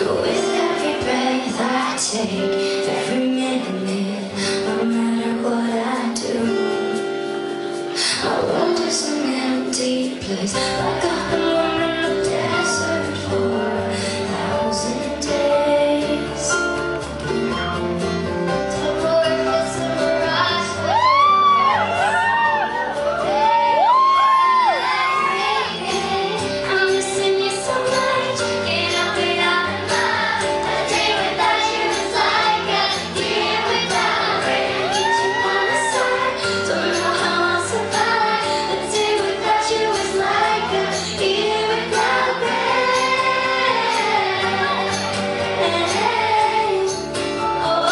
With every breath I take, every minute, no matter what I do, I wander some empty place, like I've been wandering the desert for 1,000 days. Don't know if it's a mirage, I'm missing you so much, can't help it out of mind. A day without you is like a year without rain. Need you by my side, don't know how I'll survive. A day without you is like a year without rain. Oh,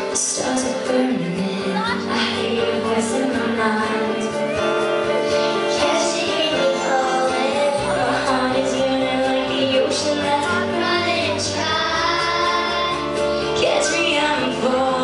the stars are burning, I hear your voice in my mind. Can't you hear me calling? My heart is yearning like the ocean that's running dry. Catch me, I'm falling.